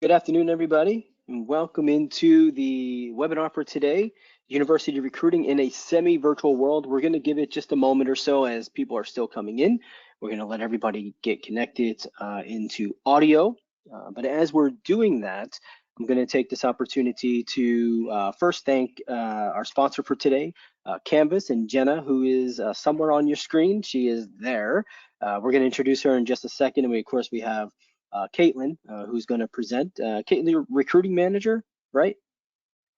Good afternoon, everybody, and welcome into the webinar for today, University Recruiting in a Semi-Virtual World. We're going to give it just a moment or so as people are still coming in. We're going to let everybody get connected into audio. But as we're doing that, I'm going to take this opportunity to first thank our sponsor for today, Canvas, and Jenna, who is somewhere on your screen. She is there. We're going to introduce her in just a second, and of course we have Katelyn, who's going to present. Katelyn, you're recruiting manager, right?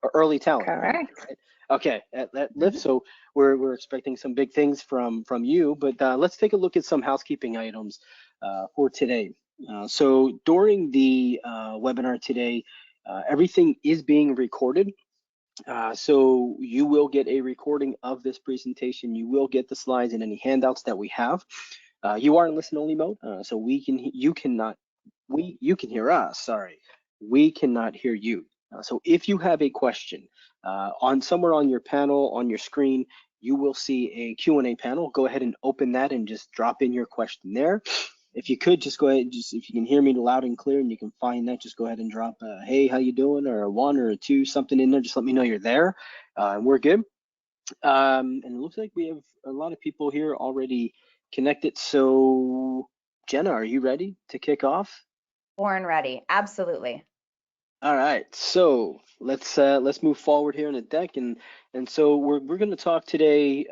Or early talent manager, Correct. right? Okay, at Lyft. Mhm. So we're expecting some big things from you, but let's take a look at some housekeeping items for today. So during the webinar today, everything is being recorded. So you will get a recording of this presentation. You will get the slides and any handouts that we have. You are in listen only mode, so you can hear us. Sorry, we cannot hear you. So if you have a question on somewhere on your panel on your screen, you will see a Q&A panel. Go ahead and open that and just drop in your question there. If you could just go ahead, just if you can hear me loud and clear and you can find that, just go ahead and drop a hey, how you doing, or a one or a two, something in there. Just let me know you're there, and we're good. And it looks like we have a lot of people here already connected. So, Jenna, are you ready to kick off? Born ready. Absolutely. All right, so let's move forward here in the deck, and so we're going to talk today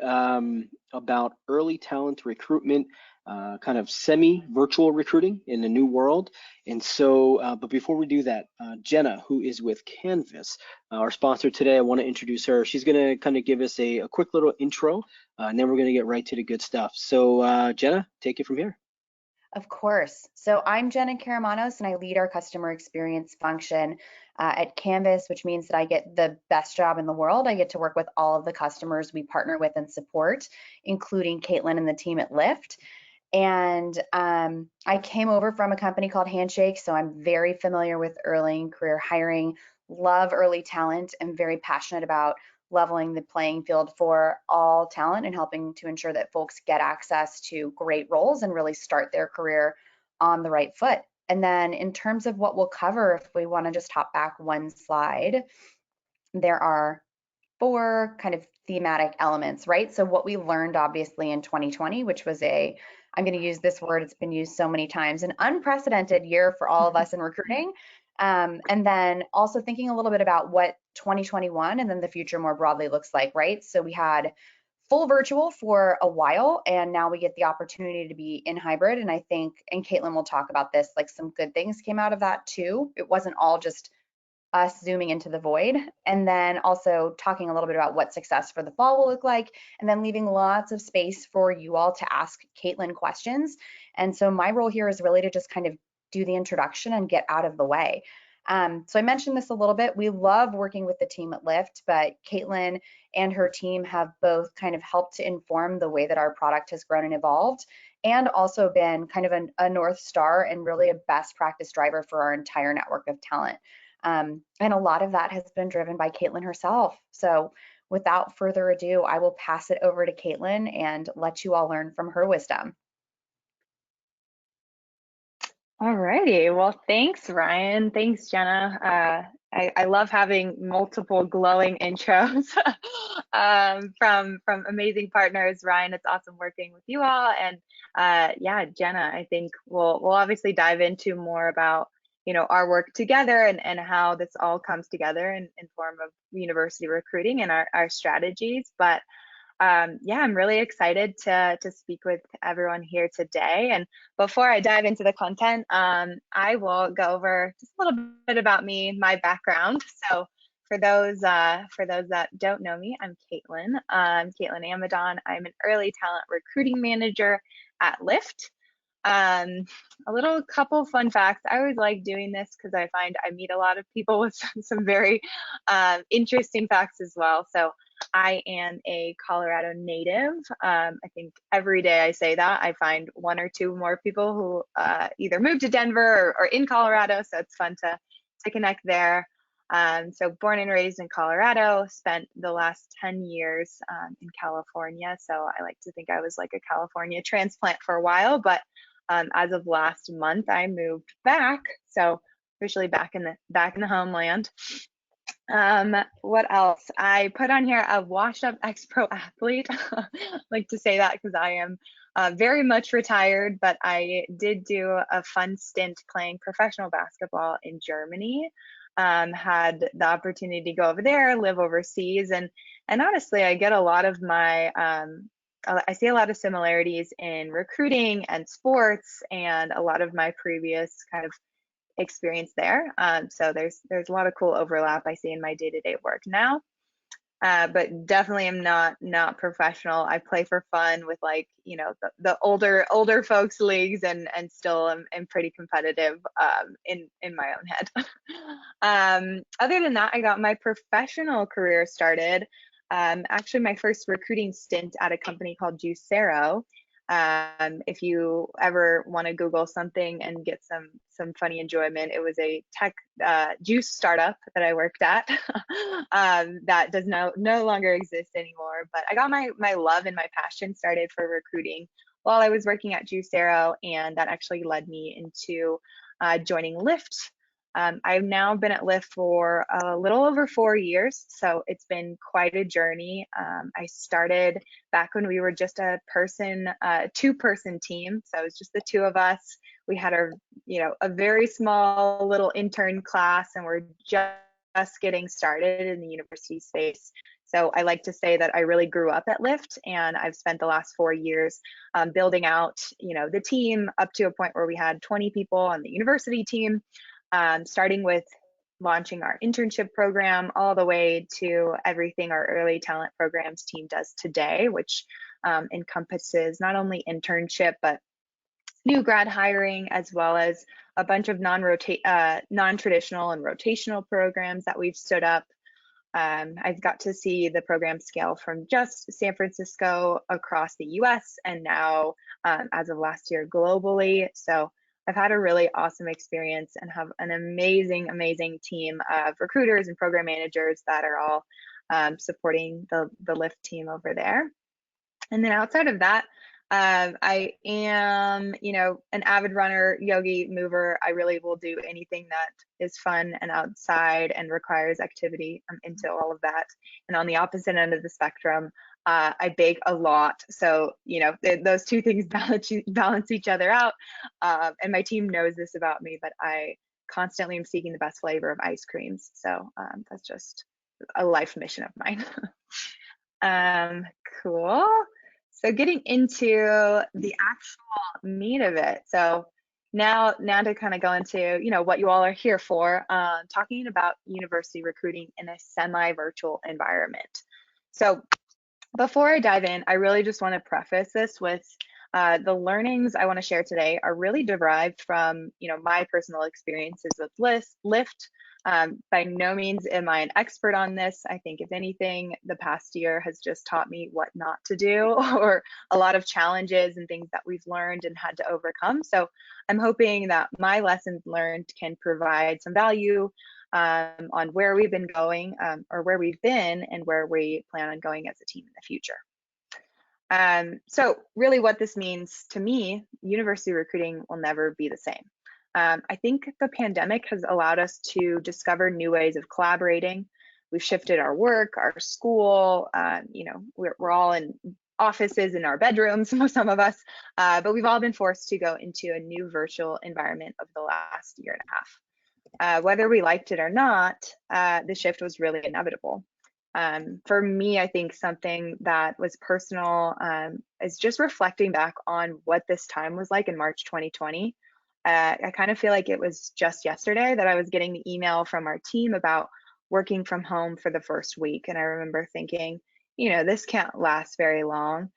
about early talent recruitment, kind of semi-virtual recruiting in the new world. And so, but before we do that, Jenna, who is with Canvas, our sponsor today, I want to introduce her. She's going to kind of give us a quick little intro, and then we're going to get right to the good stuff. So, Jenna, take it from here. Of course. So I'm Jenna Karamanos and I lead our customer experience function at Canvas, which means that I get the best job in the world. I get to work with all of the customers we partner with and support, including Katelyn and the team at Lyft. And I came over from a company called Handshake, so I'm very familiar with early career hiring, love early talent, and very passionate about leveling the playing field for all talent and helping to ensure that folks get access to great roles and really start their career on the right foot. And then in terms of what we'll cover, if we want to just hop back one slide, there are four kind of thematic elements, right? So what we learned obviously in 2020, which was I'm going to use this word, it's been used so many times, an unprecedented year for all of us in recruiting. And then also thinking a little bit about what 2021 and then the future more broadly looks like, right? So we had full virtual for a while, and now we get the opportunity to be in hybrid. And I think, and Katelyn will talk about this, like some good things came out of that too. It wasn't all just us zooming into the void, and then also talking a little bit about what success for the fall will look like, and then leaving lots of space for you all to ask Katelyn questions. And so my role here is really to just kind of do the introduction and get out of the way. So I mentioned this a little bit. We love working with the team at Lyft, but Katelyn and her team have both kind of helped to inform the way that our product has grown and evolved, and also been kind of a North Star and really a best practice driver for our entire network of talent. And a lot of that has been driven by Katelyn herself. So without further ado, I will pass it over to Katelyn and let you all learn from her wisdom. All righty. Well, thanks, Ryan. Thanks, Jenna. I love having multiple glowing intros from amazing partners. Ryan, it's awesome working with you all. And yeah, Jenna, I think we'll obviously dive into more about our work together and how this all comes together in form of university recruiting and our strategies. But yeah, I'm really excited to speak with everyone here today. And before I dive into the content, I will go over just a little bit about me, my background. So for those that don't know me, I'm Katelyn. Katelyn Amidon. I'm an early talent recruiting manager at Lyft. A little couple fun facts. I always like doing this because I find I meet a lot of people with some very interesting facts as well. So I am a Colorado native. I think every day I say that, I find one or two more people who either moved to Denver or in Colorado. So it's fun to connect there. So born and raised in Colorado, spent the last 10 years in California. So I like to think I was like a California transplant for a while, but as of last month, I moved back. So officially back in the homeland. What else? I put on here a washed up ex-pro athlete. I like to say that because I am very much retired, but I did do a fun stint playing professional basketball in Germany. Had the opportunity to go over there, live overseas, and honestly, I get a lot of my I see a lot of similarities in recruiting and sports, and a lot of my previous kind of experience there. So there's a lot of cool overlap I see in my day-to-day work now. But definitely am not professional. I play for fun with, like, you know, the older folks leagues, and still am pretty competitive in my own head. Other than that, I got my professional career started. Actually, my first recruiting stint at a company called Juicero. If you ever want to Google something and get some funny enjoyment, it was a tech juice startup that I worked at that does no longer exist anymore. But I got my love and my passion started for recruiting while I was working at Juicero, and that actually led me into joining Lyft. I've now been at Lyft for a little over 4 years, so it's been quite a journey. I started back when we were just a two-person team, so it was just the two of us. We had a very small little intern class, and we're just getting started in the university space. So I like to say that I really grew up at Lyft, and I've spent the last 4 years building out, the team up to a point where we had 20 people on the university team. Starting with launching our internship program all the way to everything our early talent programs team does today, which encompasses not only internship, but new grad hiring, as well as a bunch of non-traditional and rotational programs that we've stood up. I've got to see the program scale from just San Francisco across the US, and now, as of last year, globally. So I've had a really awesome experience and have an amazing team of recruiters and program managers that are all supporting the Lyft team over there. And then outside of that, I am, an avid runner, yogi, mover. I really will do anything that is fun and outside and requires activity. I'm into all of that. And on the opposite end of the spectrum, I bake a lot. So, those two things balance each other out. And my team knows this about me, but I constantly am seeking the best flavor of ice creams. So that's just a life mission of mine. Cool. So getting into the actual meat of it. So now to kind of go into, what you all are here for, talking about university recruiting in a semi-virtual environment. So before I dive in, I really just want to preface this with the learnings I want to share today are really derived from, my personal experiences with Lyft. By no means am I an expert on this. I think, if anything, the past year has just taught me what not to do, or a lot of challenges and things that we've learned and had to overcome. So I'm hoping that my lessons learned can provide some value on where we've been going, or where we've been, and where we plan on going as a team in the future. So really what this means to me, university recruiting will never be the same. I think the pandemic has allowed us to discover new ways of collaborating. We've shifted our work, our school, we're all in offices in our bedrooms, some of us, but we've all been forced to go into a new virtual environment over the last year and a half. Whether we liked it or not, the shift was really inevitable. For me, I think something that was personal is just reflecting back on what this time was like in March 2020. I kind of feel like it was just yesterday that I was getting the email from our team about working from home for the first week. And I remember thinking, this can't last very long.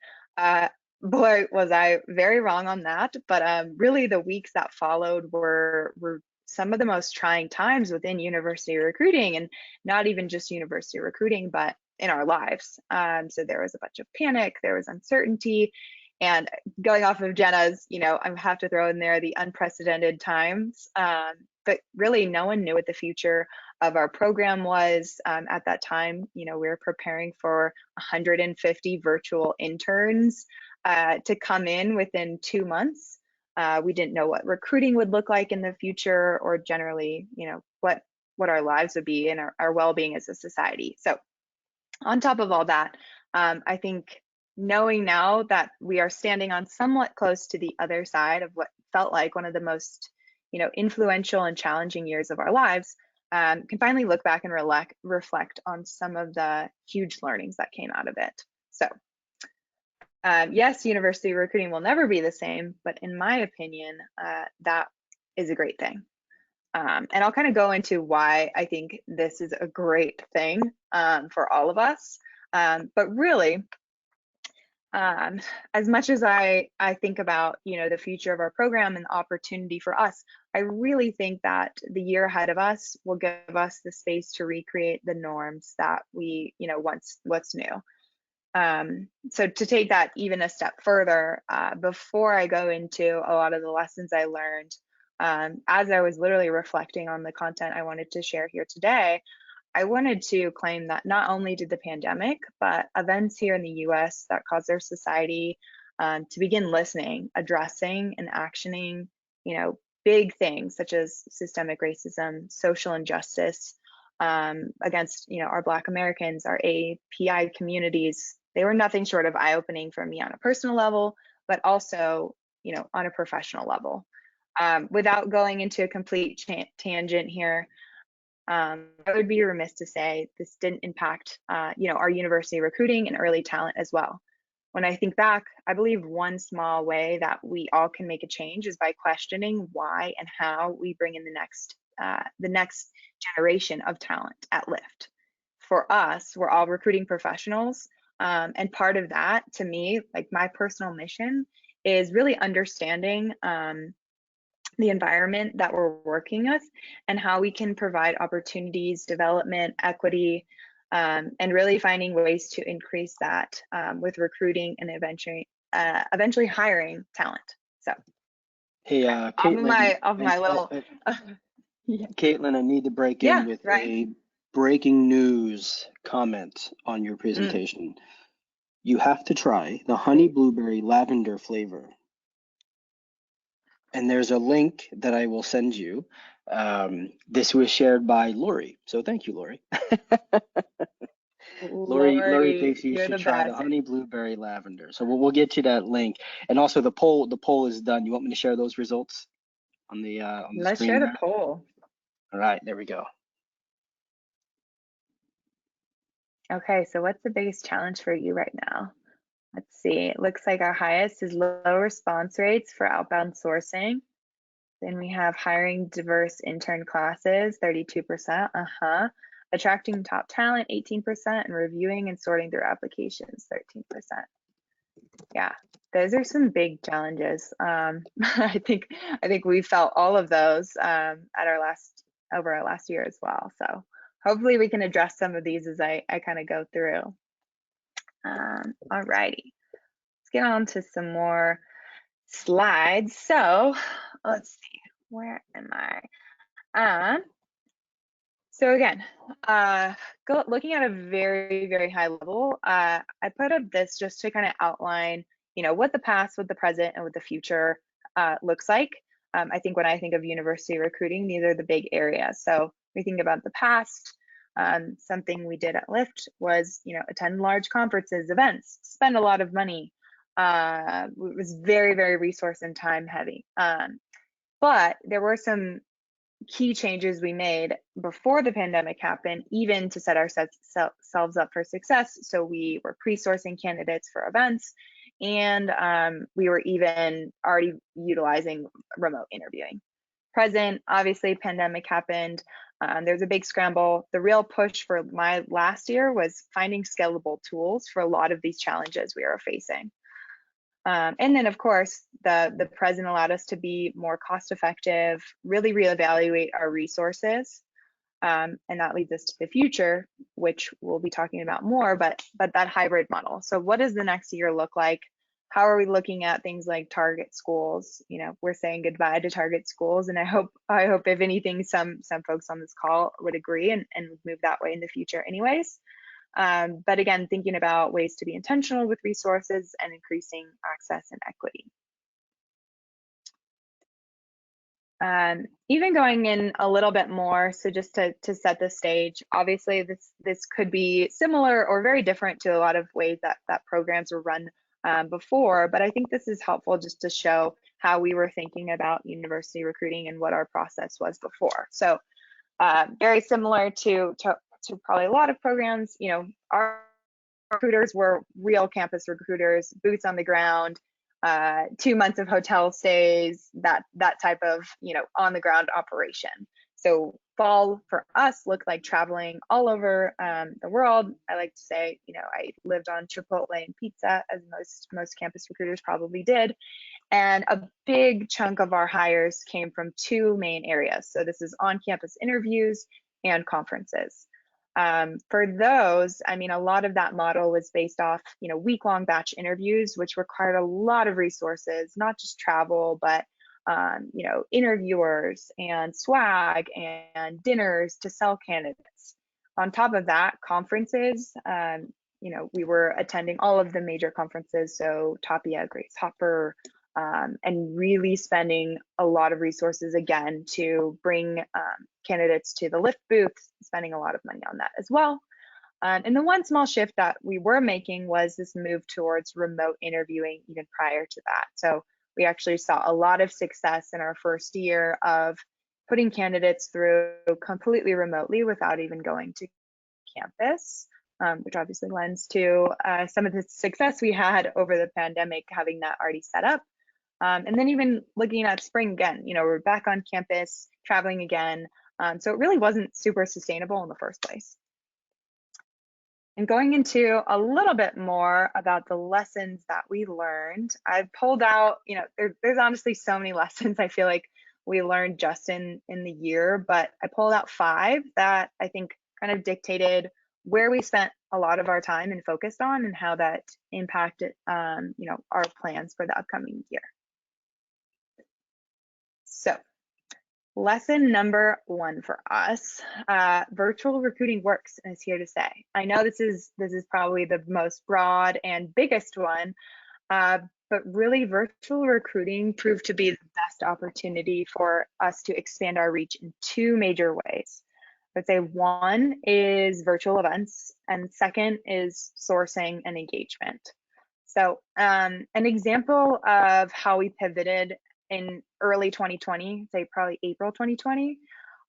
Boy, was I very wrong on that. But really the weeks that followed were some of the most trying times within university recruiting, and not even just university recruiting, but in our lives. So there was a bunch of panic, there was uncertainty, and going off of Jenna's, I have to throw in there the unprecedented times. But really no one knew what the future of our program was at that time. We were preparing for 150 virtual interns to come in within 2 months. We didn't know what recruiting would look like in the future, or generally, what our lives would be and our well-being as a society. So on top of all that, I think knowing now that we are standing on somewhat close to the other side of what felt like one of the most, influential and challenging years of our lives, can finally look back and reflect on some of the huge learnings that came out of it. So yes, university recruiting will never be the same, but in my opinion, that is a great thing. And I'll kind of go into why I think this is a great thing for all of us. But really, as much as I think about, the future of our program and the opportunity for us, I really think that the year ahead of us will give us the space to recreate the norms that we, what's new. So to take that even a step further, before I go into a lot of the lessons I learned, as I was literally reflecting on the content I wanted to share here today, I wanted to claim that not only did the pandemic, but events here in the US that caused our society to begin listening, addressing, and actioning, big things such as systemic racism, social injustice against, our Black Americans, our API communities. They were nothing short of eye-opening for me on a personal level, but also, on a professional level. Without going into a complete tangent here, I would be remiss to say this didn't impact, our university recruiting and early talent as well. When I think back, I believe one small way that we all can make a change is by questioning why and how we bring in the next generation of talent at Lyft. For us, we're all recruiting professionals, and part of that, to me, like my personal mission, is really understanding the environment that we're working with and how we can provide opportunities, development, equity, and really finding ways to increase that with recruiting and eventually hiring talent. So, Hey, Katelyn, of my little. Yeah. Katelyn, I need to break in with a breaking news comment on your presentation. You have to try the honey blueberry lavender flavor. And there's a link that I will send you. This was shared by Lori. So thank you, Lori. Lori thinks you should try the honey blueberry lavender. So we'll get you that link. And also the poll is done. You want me to share those results on the Let's screen share there? the poll. All right, there we go. Okay, so what's the biggest challenge for you right now? Let's see. It looks like our highest is low response rates for outbound sourcing. Then we have hiring diverse intern classes, 32%. Attracting top talent, 18%, and reviewing and sorting through applications, 13%. Yeah, those are some big challenges. I think we felt all of those over our last year as well. So hopefully we can address some of these as I kind of go through. All righty, let's get on to some more slides. So let's see, where am I? So again, looking at a very, very high level, I put up this just to kind of outline, what the past, what the present, and what the future looks like. I think when I think of university recruiting, these are the big areas. So we think about the past. Something we did at Lyft was, attend large conferences, events, spend a lot of money. It was very, very resource and time heavy. But there were some key changes we made before the pandemic happened, even to set ourselves up for success. So we were pre-sourcing candidates for events, and we were even already utilizing remote interviewing. Present, obviously, pandemic happened. There's a big scramble. The real push for my last year was finding scalable tools for a lot of these challenges we are facing. And then, of course, the present allowed us to be more cost effective, really reevaluate our resources. And that leads us to the future, which we'll be talking about more, but that hybrid model. So what does the next year look like? How are we looking at things like target schools? We're saying goodbye to target schools, and I hope if anything, some folks on this call would agree and move that way in the future anyways. But again, thinking about ways to be intentional with resources and increasing access and equity. Even going in a little bit more, so just to set the stage, obviously this could be similar or very different to a lot of ways that programs were run before, but I think this is helpful just to show how we were thinking about university recruiting and what our process was before. So very similar to probably a lot of programs, you know, our recruiters were real campus recruiters, boots on the ground, 2 months of hotel stays, that type of, you know, on the ground operation. So fall for us looked like traveling all over the world. I like to say, you know, I lived on Chipotle and pizza, as most campus recruiters probably did. And a big chunk of our hires came from 2 main areas. So this is on-campus interviews and conferences. For those, I mean, a lot of that model was based off, you know, week-long batch interviews, which required a lot of resources, not just travel, but you know, interviewers and swag and dinners to sell candidates. On top of that, conferences, you know, we were attending all of the major conferences, so Tapia, Grace Hopper, and really spending a lot of resources again to bring candidates to the Lyft booths, spending a lot of money on that as well. And the one small shift that we were making was this move towards remote interviewing even prior to that. So we actually saw a lot of success in our first year of putting candidates through completely remotely without even going to campus, which obviously lends to some of the success we had over the pandemic, having that already set up. And then even looking at spring again, you know, we're back on campus, traveling again. So it really wasn't super sustainable in the first place. And going into a little bit more about the lessons that we learned, I've pulled out, you know, there's honestly so many lessons I feel like we learned just in the year, but I pulled out 5 that I think kind of dictated where we spent a lot of our time and focused on and how that impacted, you know, our plans for the upcoming year. So lesson number 1 for us, virtual recruiting works is here to stay. I know this is probably the most broad and biggest one, but really virtual recruiting proved to be the best opportunity for us to expand our reach in 2 major ways. I'd say one is virtual events, and second is sourcing and engagement. So an example of how we pivoted in early 2020, say probably April 2020,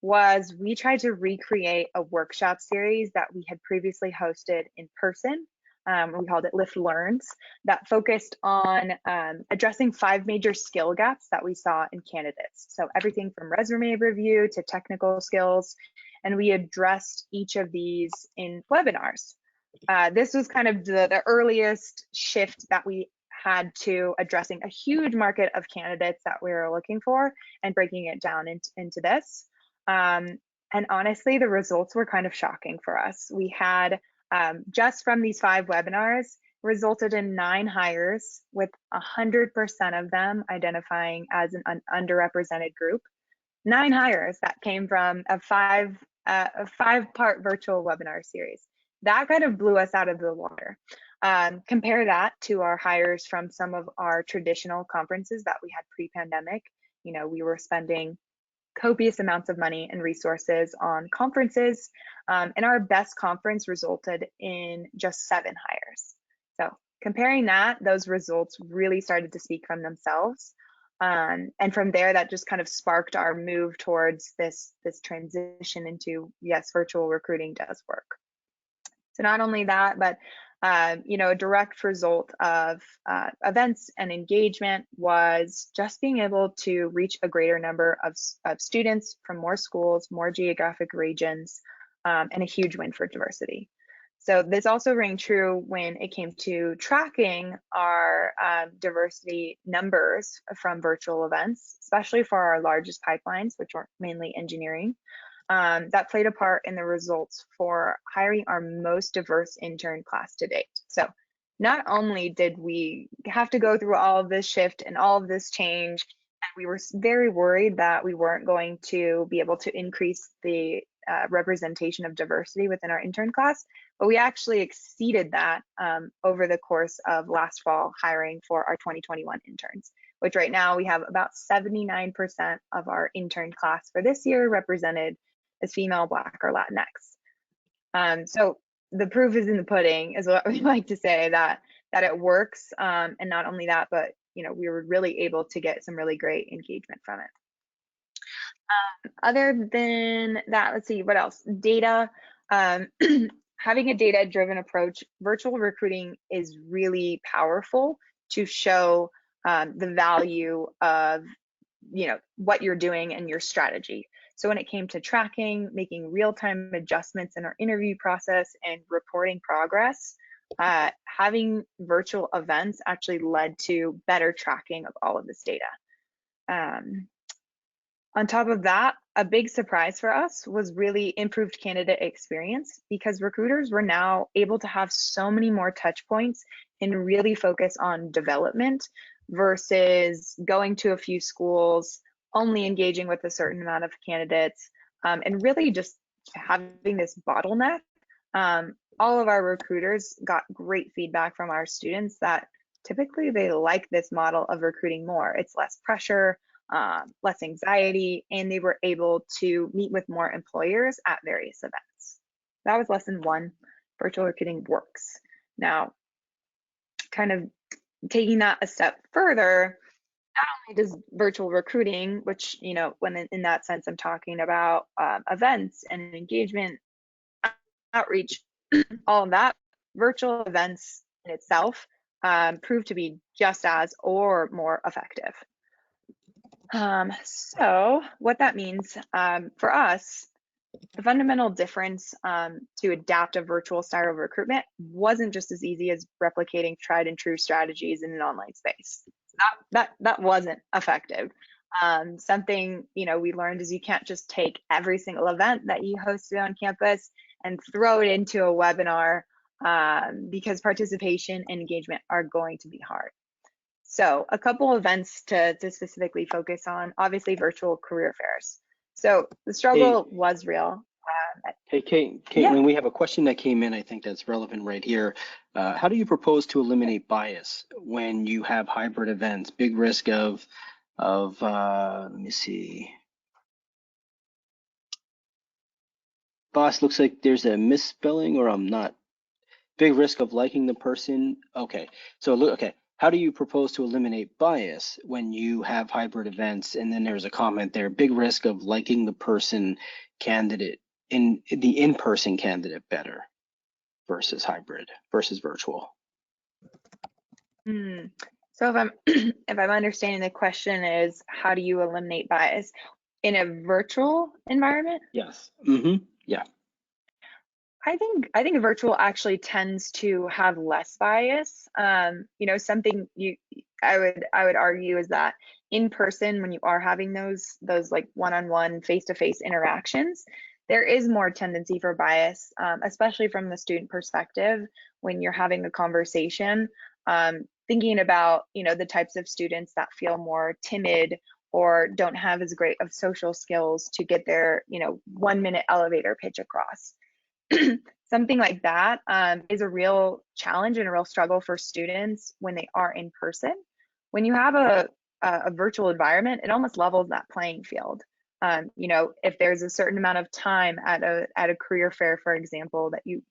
was we tried to recreate a workshop series that we had previously hosted in person. We called it Lyft Learns, that focused on addressing 5 major skill gaps that we saw in candidates. So everything from resume review to technical skills, and we addressed each of these in webinars. This was kind of the earliest shift that we had to addressing a huge market of candidates that we were looking for and breaking it down into this. And honestly, the results were kind of shocking for us. We had just from these 5 webinars resulted in 9 hires, with 100% of them identifying as an underrepresented group. 9 hires that came from a 5-part virtual webinar series. That kind of blew us out of the water. Compare that to our hires from some of our traditional conferences that we had pre-pandemic. You know, we were spending copious amounts of money and resources on conferences, and our best conference resulted in just 7 hires. So comparing that, those results really started to speak from themselves. And from there, that just kind of sparked our move towards this transition into, yes, virtual recruiting does work. So not only that, but you know, a direct result of events and engagement was just being able to reach a greater number of students from more schools, more geographic regions, and a huge win for diversity. So this also rang true when it came to tracking our diversity numbers from virtual events, especially for our largest pipelines, which are mainly engineering. That played a part in the results for hiring our most diverse intern class to date. So not only did we have to go through all of this shift and all of this change, and we were very worried that we weren't going to be able to increase the representation of diversity within our intern class, but we actually exceeded that over the course of last fall hiring for our 2021 interns. which right now we have about 79% of our intern class for this year represented as female, Black, or Latinx. So the proof is in the pudding, is what we like to say, that it works. And not only that, but we were really able to get some really great engagement from it. Other than that, let's see, what else? Data. Having a data-driven approach, virtual recruiting is really powerful to show the value of what you're doing and your strategy. So when it came to tracking, making real-time adjustments in our interview process and reporting progress, having virtual events actually led to better tracking of all of this data. On top of that, a big surprise for us was really improved candidate experience, because recruiters were now able to have so many more touch points and really focus on development versus going to a few schools, only engaging with a certain amount of candidates, and really just having this bottleneck. All of our recruiters got great feedback from our students that typically they like this model of recruiting more. It's less pressure, less anxiety, and they were able to meet with more employers at various events. That was lesson 1. Virtual recruiting works. Now, kind of taking that a step further, not only does virtual recruiting, which, when in that sense I'm talking about events and engagement, outreach, all of that, virtual events in itself proved to be just as or more effective. So what that means for us, the fundamental difference to adapt a virtual style of recruitment wasn't just as easy as replicating tried and true strategies in an online space. That wasn't effective. Something we learned is you can't just take every single event that you hosted on campus and throw it into a webinar, because participation and engagement are going to be hard. So a couple events to specifically focus on, obviously virtual career fairs. So the struggle was real. Hey, Caitlin, yeah. We have a question that came in, I think that's relevant right here. How do you propose to eliminate bias when you have hybrid events? Big risk of let me see. Boss, looks like there's a misspelling, or I'm not. Big risk of liking the person. Okay, so look, okay. How do you propose to eliminate bias when you have hybrid events? And then there's a comment there, big risk of liking the person candidate in the in-person candidate better versus hybrid versus virtual. So if I'm if I'm understanding the question is, how do you eliminate bias in a virtual environment? Yes. Yeah. I think a virtual actually tends to have less bias. Something I would argue is that in person, when you are having those like one-on-one face-to-face interactions, there is more tendency for bias, especially from the student perspective when you're having a conversation. Thinking about the types of students that feel more timid or don't have as great of social skills to get their 1-minute elevator pitch across. Something like that is a real challenge and a real struggle for students when they are in person. When you have a virtual environment, it almost levels that playing field. If there's a certain amount of time at a career fair, for example, that you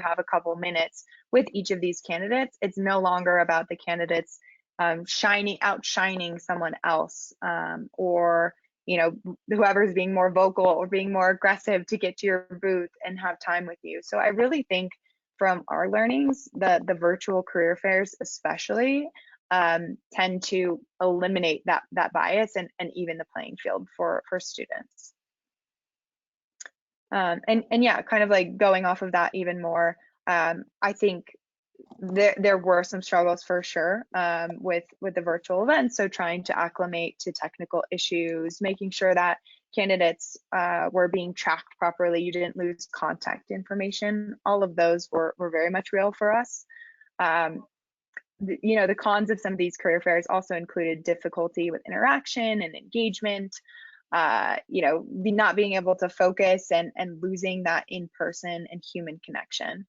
have a couple minutes with each of these candidates, it's no longer about the candidates outshining someone else, or whoever's being more vocal or being more aggressive to get to your booth and have time with you. So I really think from our learnings, the virtual career fairs especially tend to eliminate that bias and even the playing field for students. And yeah, kind of like going off of that even more, I think there were some struggles for sure with the virtual events. So trying to acclimate to technical issues, making sure that candidates were being tracked properly, you didn't lose contact information. All of those were very much real for us. The cons of some of these career fairs also included difficulty with interaction and engagement, not being able to focus and losing that in-person and human connection.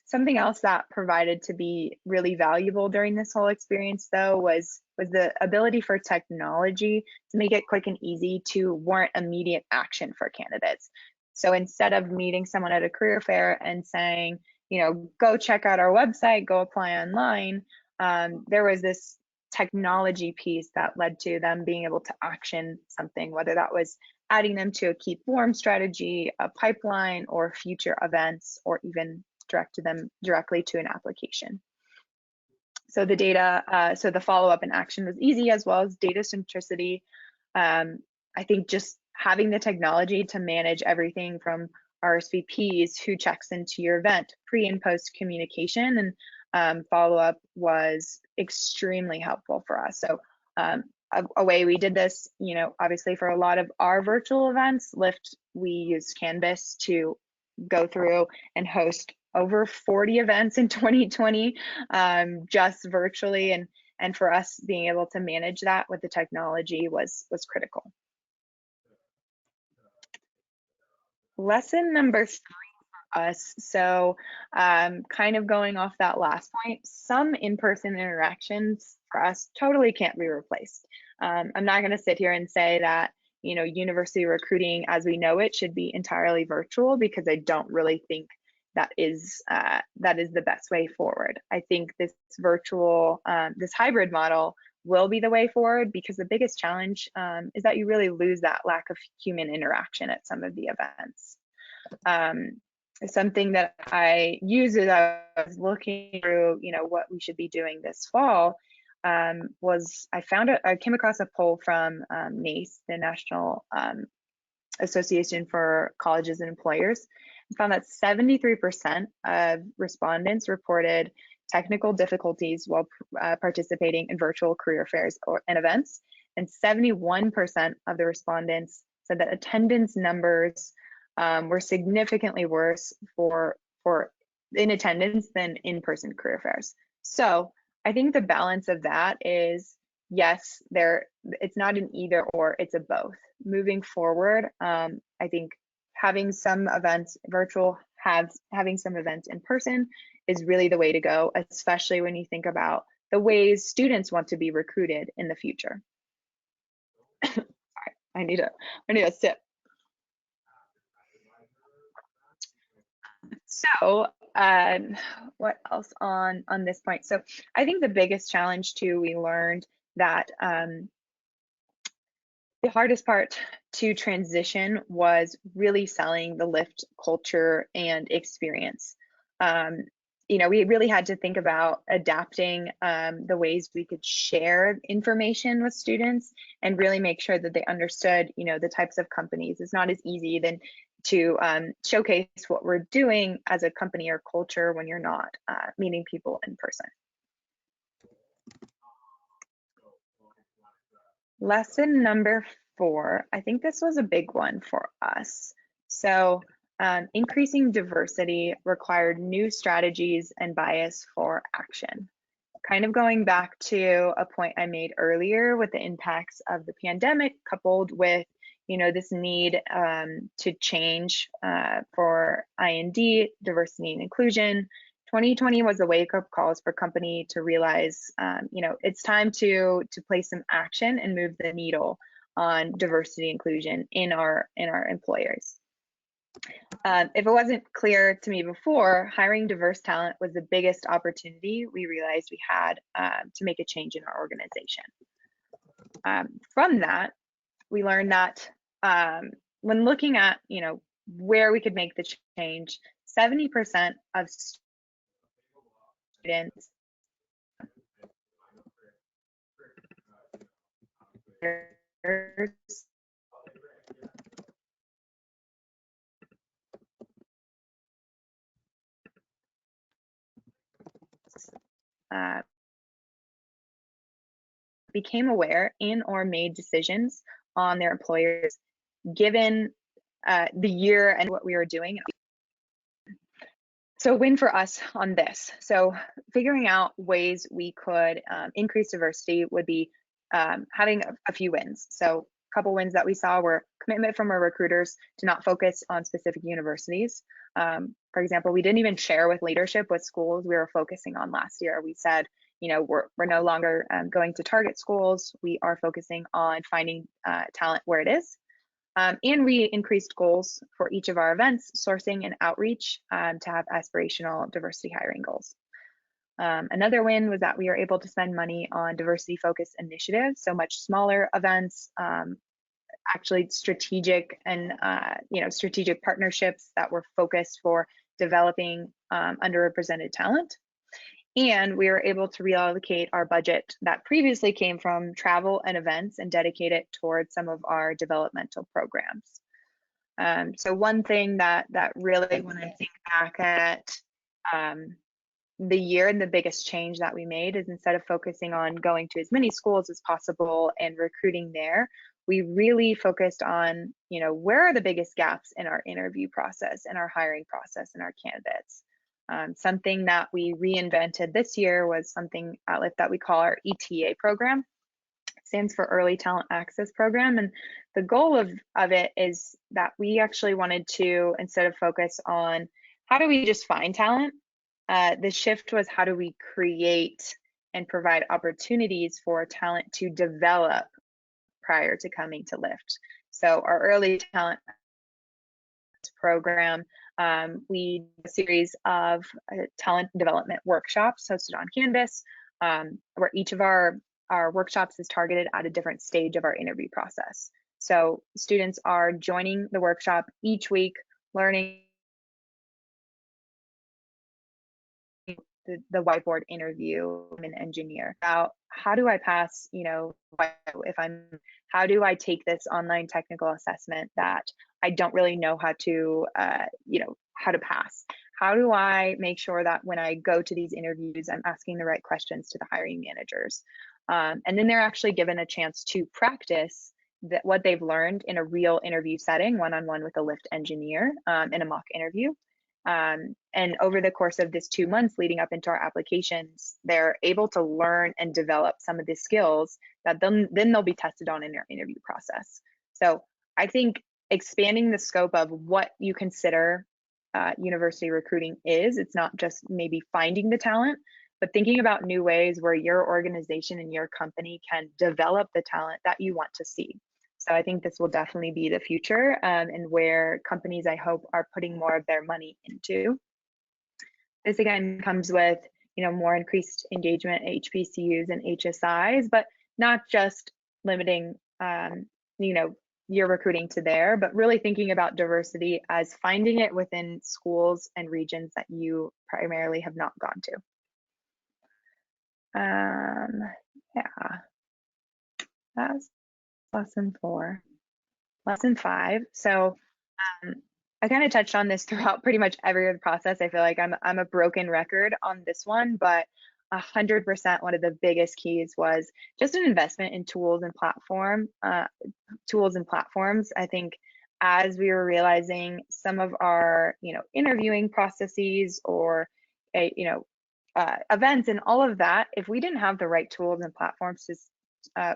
Something else that provided to be really valuable during this whole experience, though, was the ability for technology to make it quick and easy to warrant immediate action for candidates. So instead of meeting someone at a career fair and saying, go check out our website, go apply online, there was this technology piece that led to them being able to action something, whether that was adding them to a keep warm strategy, a pipeline, or future events, or even directed them directly to an application. So the data, so the follow-up and action was easy, as well as data centricity. I think just having the technology to manage everything from RSVPs, who checks into your event, pre and post communication, and follow-up was extremely helpful for us. So a way we did this, obviously for a lot of our virtual events, Lyft, we used Canvas to go through and host over 40 events in 2020, just virtually, and for us being able to manage that with the technology was critical. Lesson number 3 for us. So kind of going off that last point, some in-person interactions for us totally can't be replaced. I'm not going to sit here and say that university recruiting as we know it should be entirely virtual, because I don't really think that is the best way forward. I think this virtual, this hybrid model will be the way forward, because the biggest challenge is that you really lose that lack of human interaction at some of the events. Something that I used as I was looking through, what we should be doing this fall, was I came across a poll from NACE, the National Association for Colleges and Employers, and found that 73% of respondents reported technical difficulties while participating in virtual career fairs and events, and 71% of the respondents said that attendance numbers were significantly worse in attendance than in-person career fairs. So I think the balance of that is, yes, it's not an either or, it's a both. Moving forward, I think having some events virtual, having some events in person is really the way to go, especially when you think about the ways students want to be recruited in the future. Sorry, I need a sip. So what else on this point? So I think the biggest challenge too, we learned that the hardest part to transition was really selling the Lyft culture and experience. We really had to think about adapting the ways we could share information with students and really make sure that they understood, the types of companies. It's not as easy than to showcase what we're doing as a company or culture when you're not meeting people in person. Lesson number 4, I think this was a big one for us. So increasing diversity required new strategies and bias for action. Kind of going back to a point I made earlier with the impacts of the pandemic, coupled with this need to change for IND, diversity and inclusion. 2020 was a wake-up call for company to realize, it's time to place some action and move the needle on diversity inclusion in our employers. If it wasn't clear to me before, hiring diverse talent was the biggest opportunity we realized we had to make a change in our organization. From that, we learned that when looking at where we could make the change, 70% of students became aware and or made decisions on their employers given the year and what we were doing. So win for us on this. So figuring out ways we could increase diversity would be having a few wins. So couple wins that we saw were commitment from our recruiters to not focus on specific universities. For example, we didn't even share with leadership what schools we were focusing on last year. We said, we're no longer going to target schools. We are focusing on finding talent where it is. And we increased goals for each of our events, sourcing and outreach, to have aspirational diversity hiring goals. Another win was that we were able to spend money on diversity-focused initiatives, so much smaller events, actually strategic and strategic partnerships that were focused for developing underrepresented talent. And we were able to reallocate our budget that previously came from travel and events and dedicate it towards some of our developmental programs. So one thing that really, when I think back at the year, and the biggest change that we made is, instead of focusing on going to as many schools as possible and recruiting there, we really focused on, where are the biggest gaps in our interview process, in our hiring process, in our candidates. Something that we reinvented this year was something at Lyft that we call our ETA program. It stands for Early Talent Access Program. And the goal of it is that we actually wanted to, instead of focus on how do we just find talent, the shift was how do we create and provide opportunities for talent to develop prior to coming to Lyft. So our Early Talent program, we did a series of talent development workshops hosted on Canvas, where each of our workshops is targeted at a different stage of our interview process. So students are joining the workshop each week, learning the whiteboard interview. I'm an engineer. About how do I pass, how do I take this online technical assessment that I don't really know how to, how to pass? How do I make sure that when I go to these interviews, I'm asking the right questions to the hiring managers? And then they're actually given a chance to practice what they've learned in a real interview setting, one-on-one with a Lyft engineer, in a mock interview. And over the course of this 2 months leading up into our applications, they're able to learn and develop some of the skills that then they'll be tested on in their interview process. So I think expanding the scope of what you consider university recruiting is, it's not just maybe finding the talent, but thinking about new ways where your organization and your company can develop the talent that you want to see. So I think this will definitely be the future, and where companies, I hope, are putting more of their money into. This again comes with, more increased engagement at HBCUs and HSIs, but not just limiting, your recruiting to there, but really thinking about diversity as finding it within schools and regions that you primarily have not gone to. Yeah, that's lesson 4. Lesson 5. So I kind of touched on this throughout pretty much every other process. I feel like I'm a broken record on this one, but 100% one of the biggest keys was just an investment in tools and platforms. I think as we were realizing some of our interviewing processes or events and all of that, if we didn't have the right tools and platforms,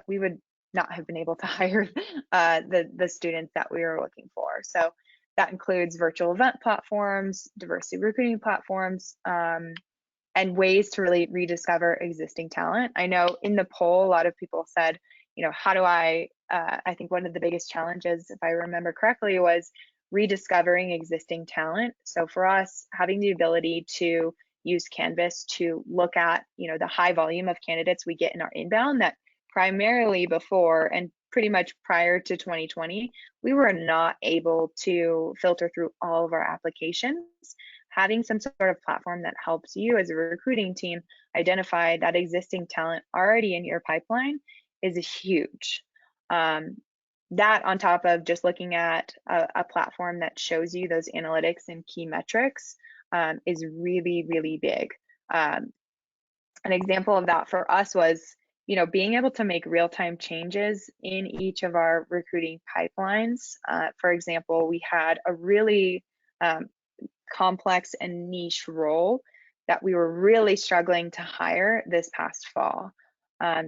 we would not have been able to hire the students that we were looking for. So that includes virtual event platforms, diversity recruiting platforms, and ways to really rediscover existing talent. I know in the poll, a lot of people said, how do I think one of the biggest challenges, if I remember correctly, was rediscovering existing talent. So for us, having the ability to use Canvas to look at, the high volume of candidates we get in our inbound that primarily before and pretty much prior to 2020, we were not able to filter through all of our applications. Having some sort of platform that helps you as a recruiting team identify that existing talent already in your pipeline is huge. That on top of just looking at a platform that shows you those analytics and key metrics is really, really big. An example of that for us was, being able to make real-time changes in each of our recruiting pipelines. For example, we had a really complex and niche role that we were really struggling to hire this past fall.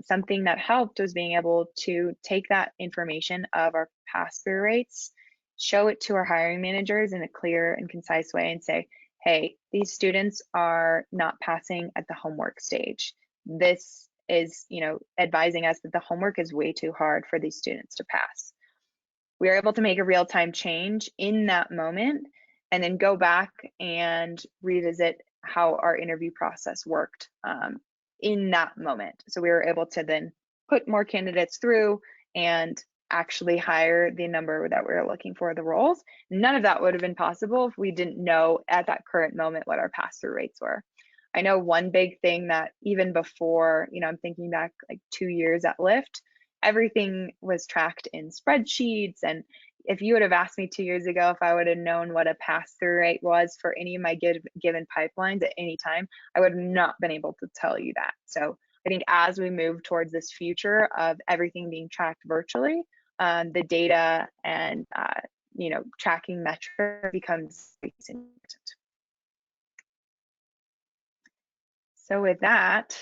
Something that helped was being able to take that information of our pass-through rates, show it to our hiring managers in a clear and concise way and say, hey, these students are not passing at the homework stage. This is, advising us that the homework is way too hard for these students to pass. We are able to make a real-time change in that moment and then go back and revisit how our interview process worked in that moment. So we were able to then put more candidates through and actually hire the number that we were looking for the roles. None of that would have been possible if we didn't know at that current moment what our pass-through rates were. I know one big thing that even before, I'm thinking back like 2 years at Lyft, everything was tracked in spreadsheets. And if you would have asked me 2 years ago if I would have known what a pass-through rate was for any of my given pipelines at any time, I would have not been able to tell you that. So I think as we move towards this future of everything being tracked virtually, the data and tracking metric becomes important. So with that,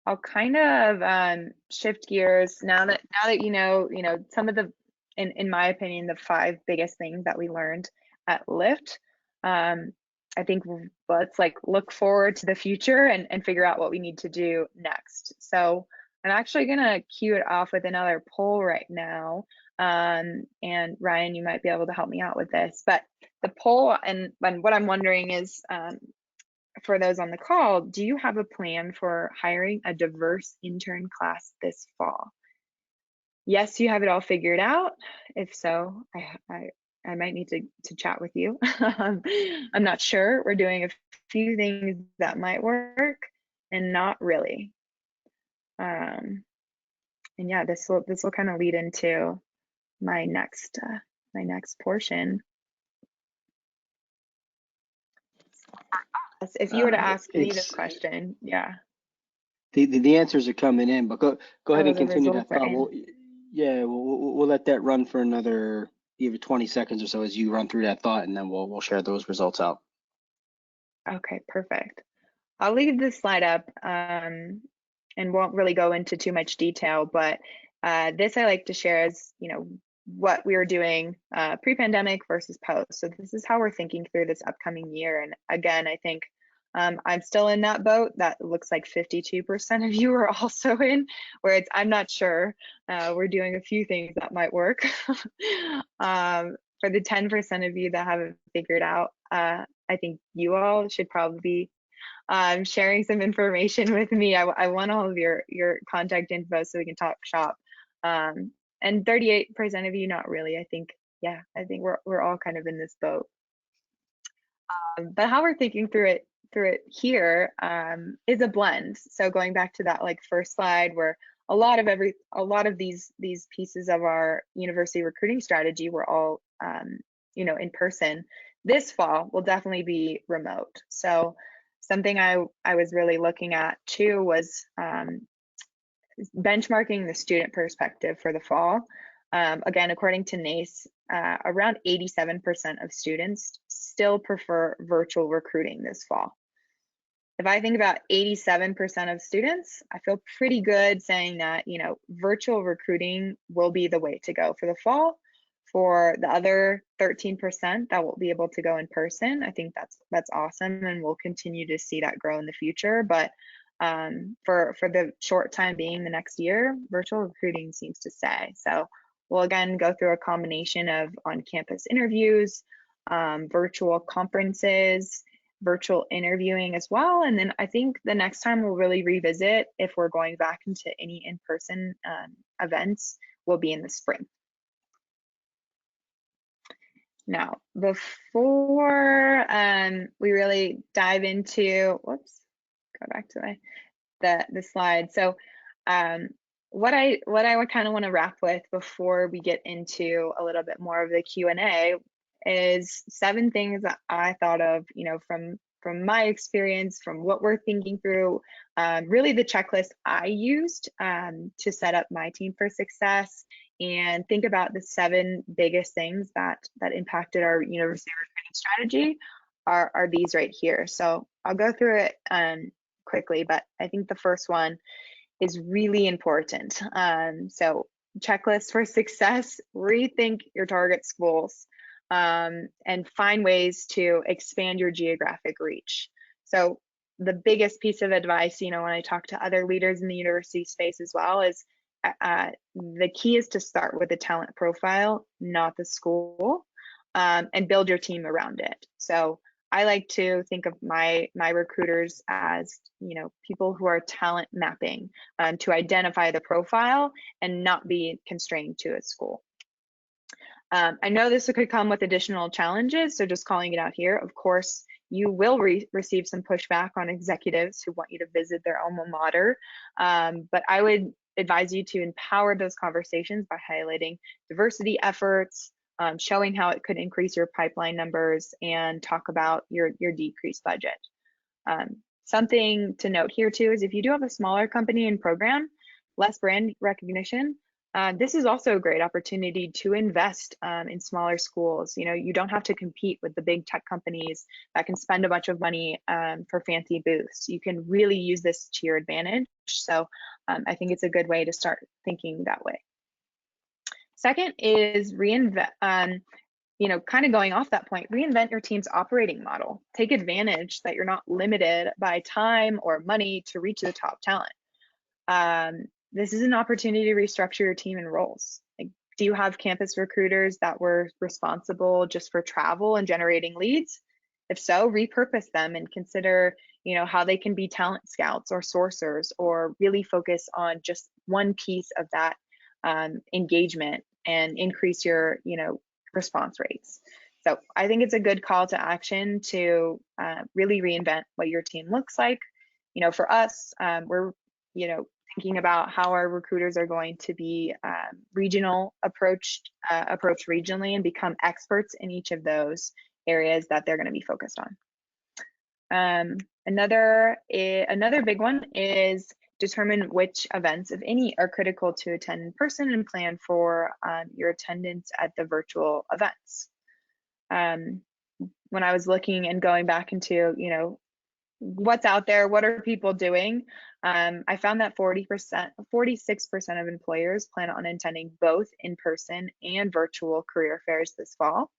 I'll kind of shift gears now that you know some of the, in my opinion, the 5 biggest things that we learned at Lyft. I think let's look forward to the future and figure out what we need to do next. So I'm actually gonna cue it off with another poll right now. And Ryan, you might be able to help me out with this, but the poll and what I'm wondering is, for those on the call, do you have a plan for hiring a diverse intern class this fall? Yes, you have it all figured out. If so, I might need to chat with you. I'm not sure. We're doing a few things that might work and not really. And yeah, this will kind of lead into my next portion. If you were to ask me this question, yeah. The answers are coming in, but go ahead and continue that thought. We'll let that run for another either 20 seconds or so as you run through that thought, and then we'll share those results out. Okay, perfect. I'll leave this slide up and won't really go into too much detail, but this I like to share as what we were doing pre-pandemic versus post. So this is how we're thinking through this upcoming year. And again, I think I'm still in that boat. That looks like 52% of you are also in, where I'm not sure. We're doing a few things that might work. For the 10% of you that haven't figured out, I think you all should probably be sharing some information with me. I want all of your contact info so we can talk shop. And 38% of you, not really. I think we're all kind of in this boat. But how we're thinking through it here is a blend. So going back to that first slide, where a lot of these pieces of our university recruiting strategy were all in person. This fall will definitely be remote. So something I was really looking at too was benchmarking the student perspective for the fall. Again, according to NACE, around 87% of students still prefer virtual recruiting this fall. If I think about 87% of students, I feel pretty good saying that virtual recruiting will be the way to go for the fall. For the other 13% that will be able to go in person, I think that's awesome, and we'll continue to see that grow in the future. But for the short time being, the next year, virtual recruiting seems to stay. So we'll again go through a combination of on-campus interviews, virtual conferences, virtual interviewing as well. And then I think the next time we'll really revisit if we're going back into any in-person events will be in the spring. Now, before we really dive into, whoops, go back to the slide. So what I would kind of want to wrap with before we get into a little bit more of the Q&A is 7 things that I thought of, from my experience, from what we're thinking through, really the checklist I used to set up my team for success, and think about the 7 biggest things that impacted our university recruiting strategy are these right here. So I'll go through it quickly, but I think the first one is really important. So checklist for success, rethink your target schools, and find ways to expand your geographic reach. So the biggest piece of advice, when I talk to other leaders in the university space as well, is the key is to start with the talent profile, not the school, and build your team around it. So I like to think of my recruiters as, people who are talent mapping to identify the profile and not be constrained to a school. I know this could come with additional challenges, so just calling it out here. Of course, you will receive some pushback on executives who want you to visit their alma mater, but I would advise you to empower those conversations by highlighting diversity efforts, showing how it could increase your pipeline numbers, and talk about your decreased budget. Something to note here too is if you do have a smaller company and program, less brand recognition, this is also a great opportunity to invest in smaller schools. You don't have to compete with the big tech companies that can spend a bunch of money for fancy booths. You can really use this to your advantage. So I think it's a good way to start thinking that way. Second is reinvent, kind of going off that point, reinvent your team's operating model. Take advantage that you're not limited by time or money to reach the top talent. This is an opportunity to restructure your team and roles. Like, do you have campus recruiters that were responsible just for travel and generating leads? If so, repurpose them and consider, how they can be talent scouts or sourcers, or really focus on just one piece of that engagement and increase your, response rates. So I think it's a good call to action to really reinvent what your team looks like. For us, we're, thinking about how our recruiters are going to be approach regionally and become experts in each of those areas that they're going to be focused on. Another big one is determine which events, if any, are critical to attend in person and plan for your attendance at the virtual events. When I was looking and going back into, what's out there, what are people doing, I found that 46% of employers plan on attending both in-person and virtual career fairs this fall.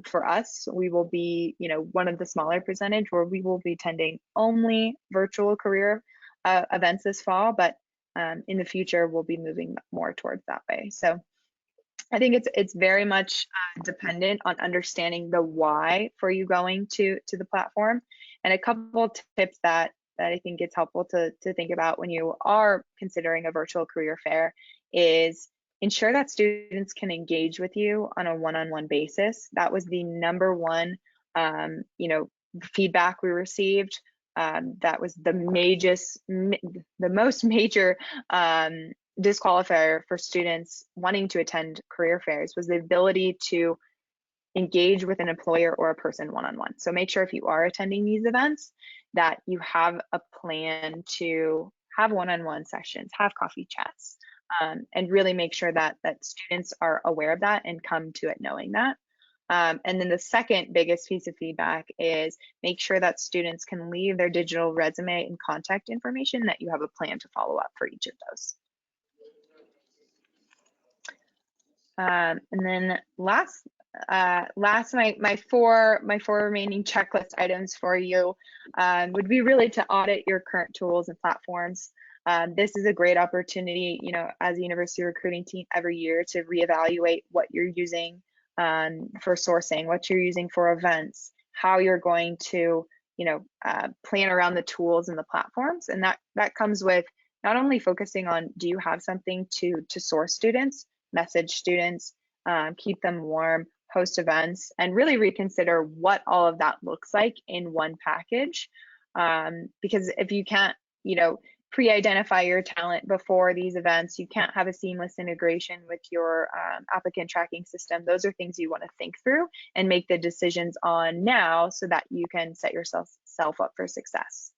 For us, we will be, one of the smaller percentage where we will be attending only virtual career events this fall, but in the future we'll be moving more towards that way. So I think it's very much dependent on understanding the why for you going to the platform, and a couple tips that I think it's helpful to think about when you are considering a virtual career fair is ensure that students can engage with you on a one-on-one basis. That was the number one feedback we received. That was the most major disqualifier for students wanting to attend career fairs, was the ability to engage with an employer or a person one-on-one. So make sure if you are attending these events that you have a plan to have one-on-one sessions, have coffee chats, and really make sure that students are aware of that and come to it knowing that. And then the second biggest piece of feedback is make sure that students can leave their digital resume and contact information, that you have a plan to follow up for each of those. And then last, my four remaining checklist items for you would be really to audit your current tools and platforms. This is a great opportunity, as a university recruiting team every year, to reevaluate what you're using for sourcing, what you're using for events, how you're going to, plan around the tools and the platforms. And that comes with not only focusing on, do you have something to source students, message students, keep them warm, host events, and really reconsider what all of that looks like in one package. Because if you can't, pre-identify your talent before these events, you can't have a seamless integration with your applicant tracking system. Those are things you want to think through and make the decisions on now so that you can set yourself up for success.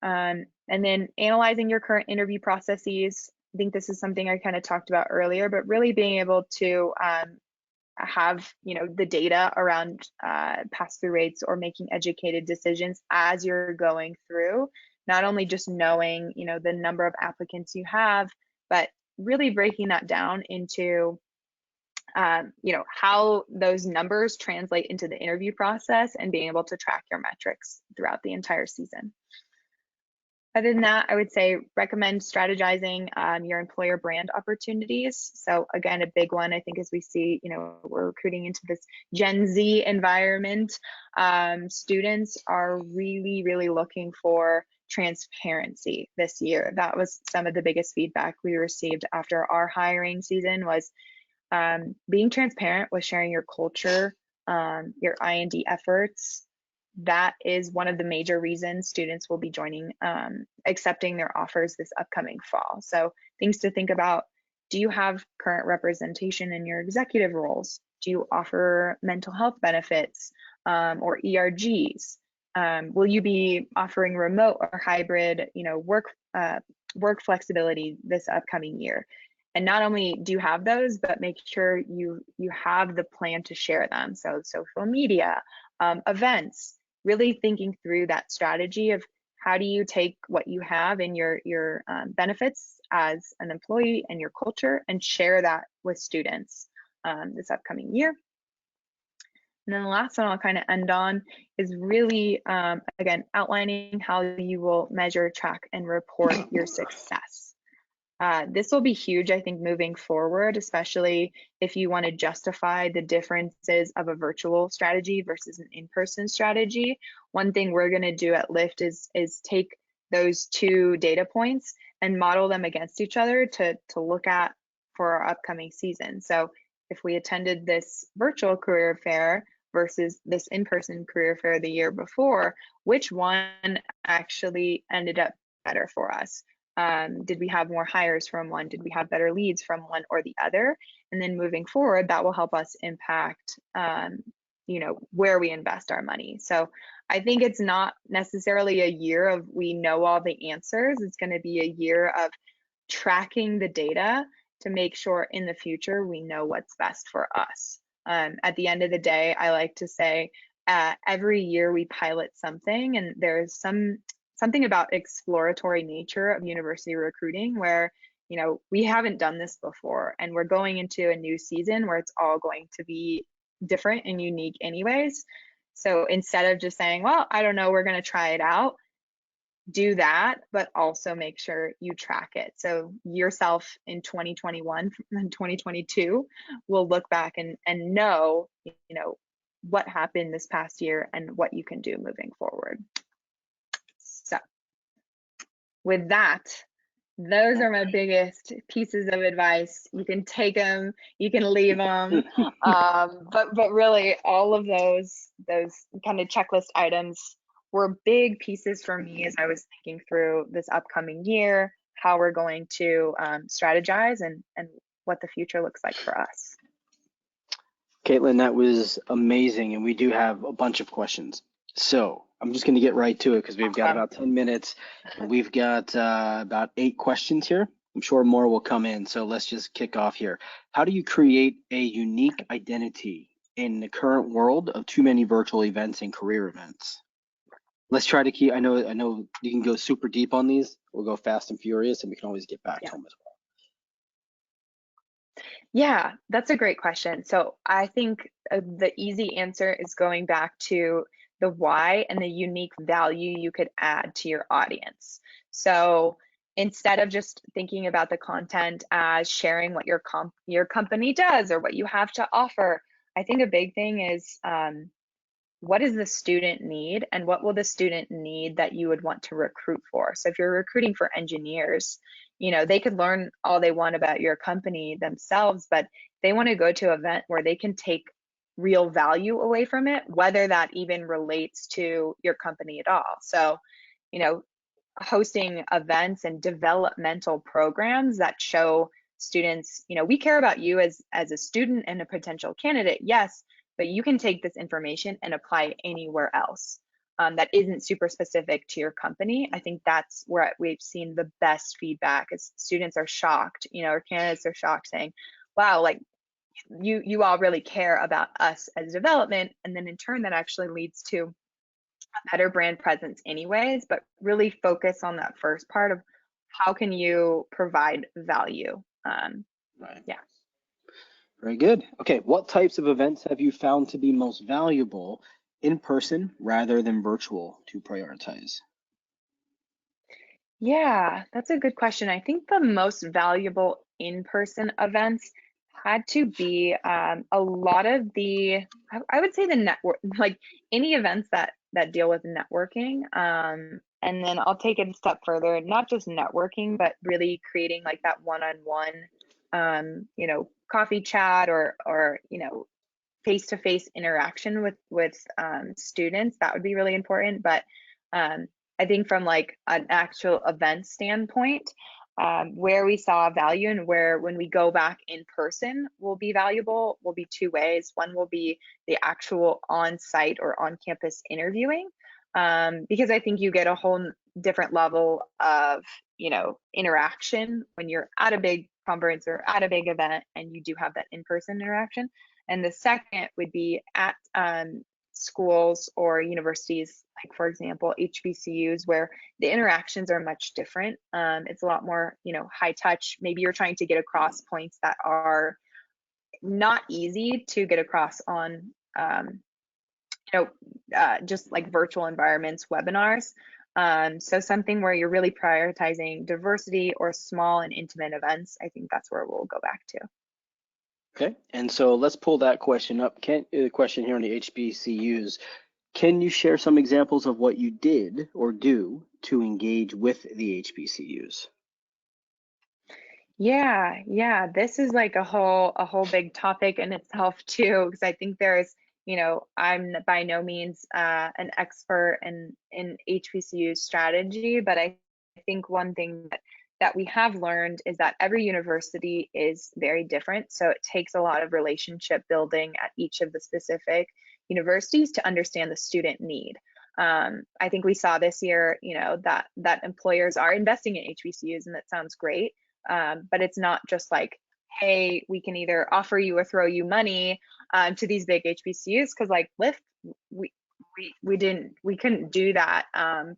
And then analyzing your current interview processes. I think this is something I kind of talked about earlier, but really being able to have the data around pass-through rates or making educated decisions as you're going through not only just knowing, the number of applicants you have, but really breaking that down into how those numbers translate into the interview process and being able to track your metrics throughout the entire season. Other than that, I would say recommend strategizing your employer brand opportunities. So again, a big one, I think, as we see, we're recruiting into this Gen Z environment, students are really, really looking for transparency this year. That was some of the biggest feedback we received after our hiring season was being transparent with sharing your culture, your I&D efforts. That is one of the major reasons students will be joining, accepting their offers this upcoming fall. So things to think about: do you have current representation in your executive roles? Do you offer mental health benefits or ERGs? Will you be offering remote or hybrid, work flexibility this upcoming year? And not only do you have those, but make sure you have the plan to share them. So social media, events, really thinking through that strategy of how do you take what you have in your benefits as an employee and your culture and share that with students this upcoming year. And then the last one I'll kind of end on is really, again, outlining how you will measure, track, and report your success. This will be huge, I think, moving forward, especially if you want to justify the differences of a virtual strategy versus an in-person strategy. One thing we're going to do at Lyft is take those two data points and model them against each other to look at for our upcoming season. So if we attended this virtual career fair versus this in-person career fair the year before, which one actually ended up better for us? Did we have more hires from one? Did we have better leads from one or the other? And then moving forward, that will help us impact, where we invest our money. So I think it's not necessarily a year of we know all the answers. It's going to be a year of tracking the data to make sure in the future we know what's best for us. At the end of the day, I like to say every year we pilot something, and there's something about exploratory nature of university recruiting where, we haven't done this before, and we're going into a new season where it's all going to be different and unique anyways. So instead of just saying, well, I don't know, we're going to try it out, do that, but also make sure you track it. So yourself in 2021 and 2022 will look back and know, what happened this past year and what you can do moving forward. So with that, those are my biggest pieces of advice. You can take them, you can leave them, but really all of those kind of checklist items were big pieces for me as I was thinking through this upcoming year, how we're going to strategize and what the future looks like for us. Katelyn, that was amazing, and we do have a bunch of questions. So I'm just going to get right to it because we've got about 10 minutes. And we've got about 8 questions here. I'm sure more will come in, so let's just kick off here. How do you create a unique identity in the current world of too many virtual events and career events? Let's try to keep, I know you can go super deep on these. We'll go fast and furious, and we can always get back to them as well. Yeah, that's a great question. So I think the easy answer is going back to the why and the unique value you could add to your audience. So instead of just thinking about the content as sharing what your company does or what you have to offer, I think a big thing is what does the student need, and what will the student need that you would want to recruit for? So if you're recruiting for engineers, they could learn all they want about your company themselves, but they want to go to an event where they can take real value away from it, whether that even relates to your company at all. So, hosting events and developmental programs that show students, we care about you as a student and a potential candidate, yes, but you can take this information and apply it anywhere else that isn't super specific to your company. I think that's where we've seen the best feedback is students are shocked, or candidates are shocked saying, wow, like you all really care about us as development. And then in turn, that actually leads to a better brand presence anyways, but really focus on that first part of how can you provide value. Right. Yeah. Very good. Okay, what types of events have you found to be most valuable in person rather than virtual to prioritize? Yeah, that's a good question. I think the most valuable in-person events had to be a lot of I would say the network, like any events that deal with networking. And then I'll take it a step further, not just networking, but really creating like that one-on-one, coffee chat or face-to-face interaction with students. That would be really important. But um, I think from like an actual event standpoint, where we saw value and where when we go back in person will be valuable will be two ways. One will be the actual on-site or on-campus interviewing, because I think you get a whole different level of interaction when you're at a big conference or at a big event and you do have that in-person interaction. And the second would be at schools or universities, like for example, HBCUs, where the interactions are much different. It's a lot more, high touch. Maybe you're trying to get across points that are not easy to get across on, just like virtual environments, webinars. So something where you're really prioritizing diversity or small and intimate events, I think that's where we'll go back to. Okay, and so let's pull that question up. The question here on the HBCUs, can you share some examples of what you did or do to engage with the HBCUs? Yeah, this is like a whole big topic in itself too, because I think there's, I'm by no means an expert in HBCU strategy, but I think one thing that we have learned is that every university is very different. So it takes a lot of relationship building at each of the specific universities to understand the student need. I think we saw this year, that employers are investing in HBCUs, and that sounds great. But it's not just like, hey, we can either offer you or throw you money to these big HBCUs, because like Lyft, we couldn't do that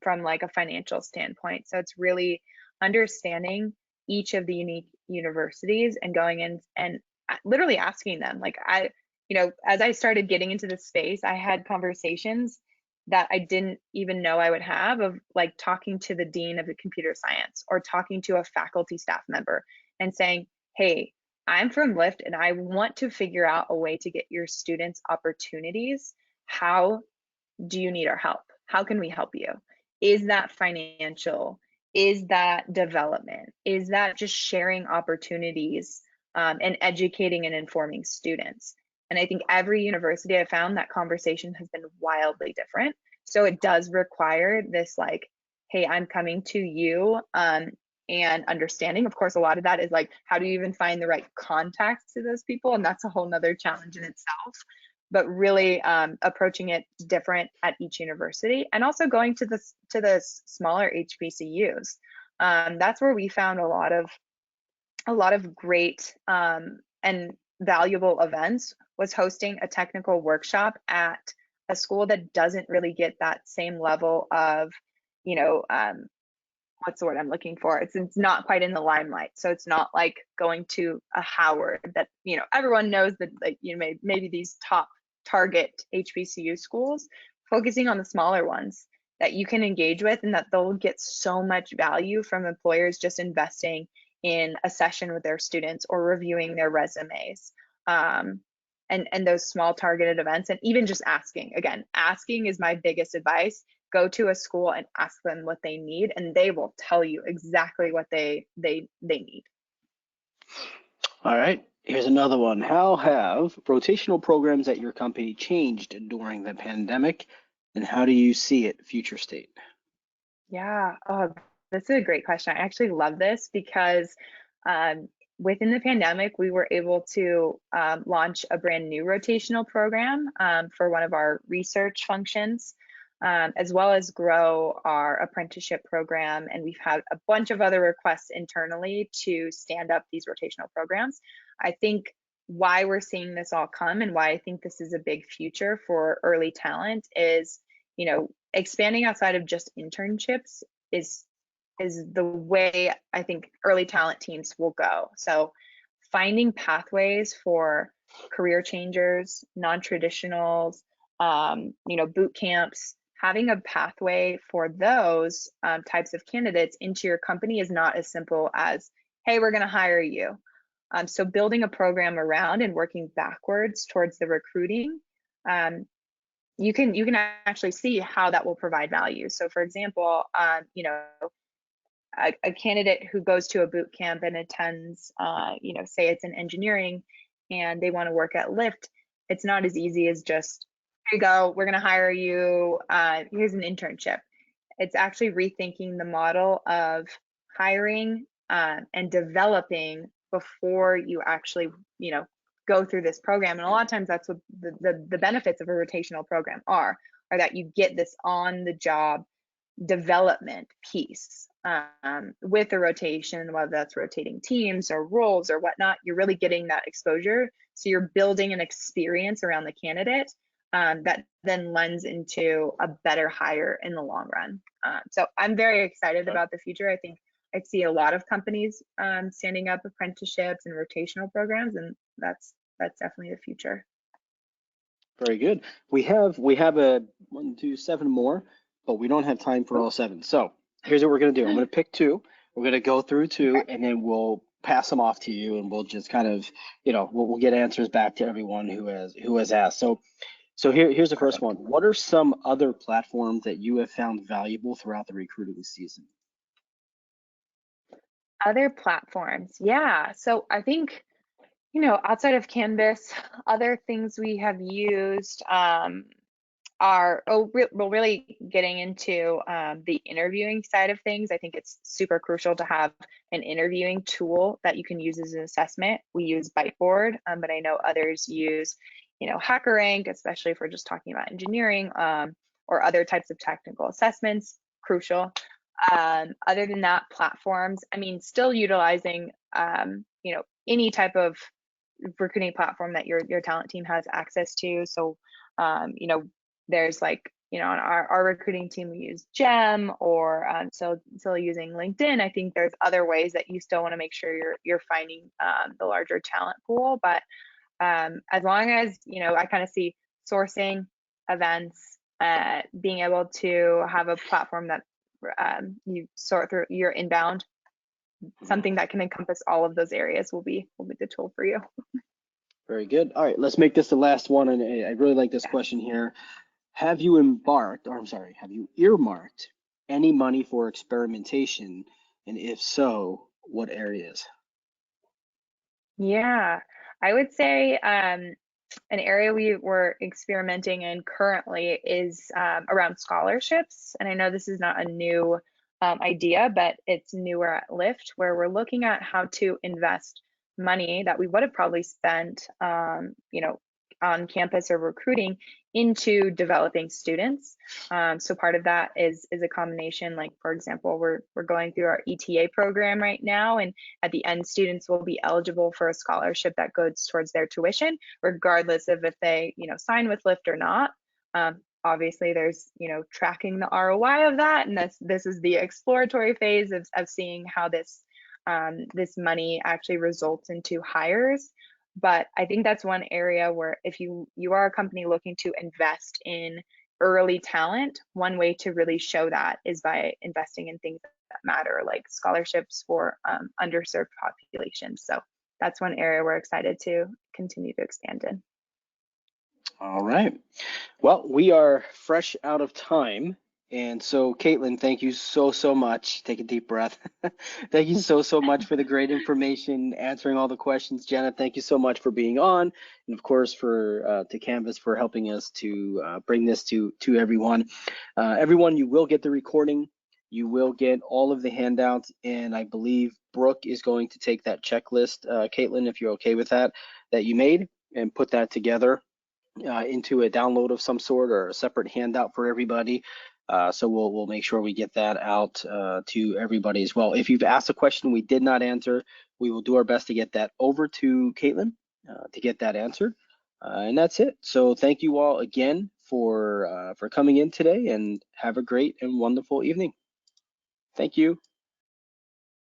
from like a financial standpoint. So it's really understanding each of the unique universities and going in and literally asking them. Like as I started getting into this space, I had conversations that I didn't even know I would have, of like talking to the dean of the computer science or talking to a faculty staff member and saying, hey, I'm from Lyft and I want to figure out a way to get your students opportunities. How do you need our help? How can we help you? Is that financial? Is that development? Is that just sharing opportunities and educating and informing students? And I think every university I found, that conversation has been wildly different. So it does require this like, hey, I'm coming to you, and understanding. Of course, a lot of that is like, how do you even find the right contacts to those people? And that's a whole nother challenge in itself. But really approaching it different at each university, and also going to the smaller HBCUs. That's where we found a lot of great and valuable events, was hosting a technical workshop at a school that doesn't really get that same level of, what's the word I'm looking for? It's not quite in the limelight. So it's not like going to a Howard that, everyone knows that, like, maybe these top target HBCU schools, focusing on the smaller ones that you can engage with, and that they'll get so much value from employers just investing in a session with their students or reviewing their resumes. And those small targeted events, and even just asking. Again, asking is my biggest advice. Go to a school and ask them what they need, and they will tell you exactly what they need. All right, here's another one. How have rotational programs at your company changed during the pandemic, and how do you see it future state? Yeah, oh, that's a great question. I actually love this because within the pandemic, we were able to launch a brand new rotational program for one of our research functions, as well as grow our apprenticeship program. And we've had a bunch of other requests internally to stand up these rotational programs. I think why we're seeing this all come, and why I think this is a big future for early talent, is, expanding outside of just internships is the way I think early talent teams will go. So finding pathways for career changers, non-traditionals, boot camps, having a pathway for those types of candidates into your company is not as simple as, hey, we're going to hire you. So building a program around and working backwards towards the recruiting, you can actually see how that will provide value. So for example, a candidate who goes to a boot camp and attends, say it's in engineering and they want to work at Lyft, it's not as easy as just, here you go, we're going to hire you, here's an internship. It's actually rethinking the model of hiring and developing before you actually, go through this program. And a lot of times that's what the benefits of a rotational program are that you get this on the job development piece with the rotation, whether that's rotating teams or roles or whatnot. You're really getting that exposure. So you're building an experience around the candidate that then lends into a better hire in the long run. So I'm very excited about the future. I think I see a lot of companies standing up apprenticeships and rotational programs, and that's definitely the future. Very good. We have a 1, 2, 7 more, but we don't have time for all 7. So here's what we're going to do. I'm going to pick 2. We're going to go through 2, and then we'll pass them off to you, and we'll just kind of, we'll get answers back to everyone who has asked. So here's the first one. What are some other platforms that you have found valuable throughout the recruiting season? Other platforms, yeah. So I think, outside of Canvas, other things we have used are really getting into the interviewing side of things. I think it's super crucial to have an interviewing tool that you can use as an assessment. We use Byteboard, but I know others use, HackerRank, especially if we're just talking about engineering or other types of technical assessments. Crucial. Other than that, platforms, still utilizing, any type of recruiting platform that your talent team has access to. So, there's like, on our recruiting team, we use Gem or still using LinkedIn. I think there's other ways that you still want to make sure you're finding the larger talent pool. But as long as, I kind of see sourcing, events, being able to have a platform that you sort through your inbound, something that can encompass all of those areas will be the tool for you. Very good. All right, let's make this the last one. And I really like this question here. Have you earmarked any money for experimentation? And if so, what areas? Yeah, I would say an area we were experimenting in currently is around scholarships. And I know this is not a new idea, but it's newer at Lyft, where we're looking at how to invest money that we would have probably spent, on campus or recruiting into developing students. So part of that is a combination, like, for example, we're going through our ETA program right now, and at the end, students will be eligible for a scholarship that goes towards their tuition, regardless of if they, sign with Lyft or not. Obviously, there's, tracking the ROI of that, and this is the exploratory phase of seeing how this money actually results into hires. But I think that's one area where if you are a company looking to invest in early talent, one way to really show that is by investing in things that matter, like scholarships for underserved populations. So that's one area we're excited to continue to expand in. All right. Well, we are fresh out of time. And so, Katelyn, thank you so much. Take a deep breath. Thank you so much for the great information, answering all the questions. Jenna, thank you so much for being on. And of course, to Canvas for helping us to bring this to everyone. Everyone, you will get the recording. You will get all of the handouts. And I believe Brooke is going to take that checklist, Katelyn, if you're okay with that you made, and put that together into a download of some sort or a separate handout for everybody. So we'll make sure we get that out to everybody as well. If you've asked a question we did not answer, we will do our best to get that over to Katelyn to get that answered. And that's it. So thank you all again for coming in today, and have a great and wonderful evening. Thank you.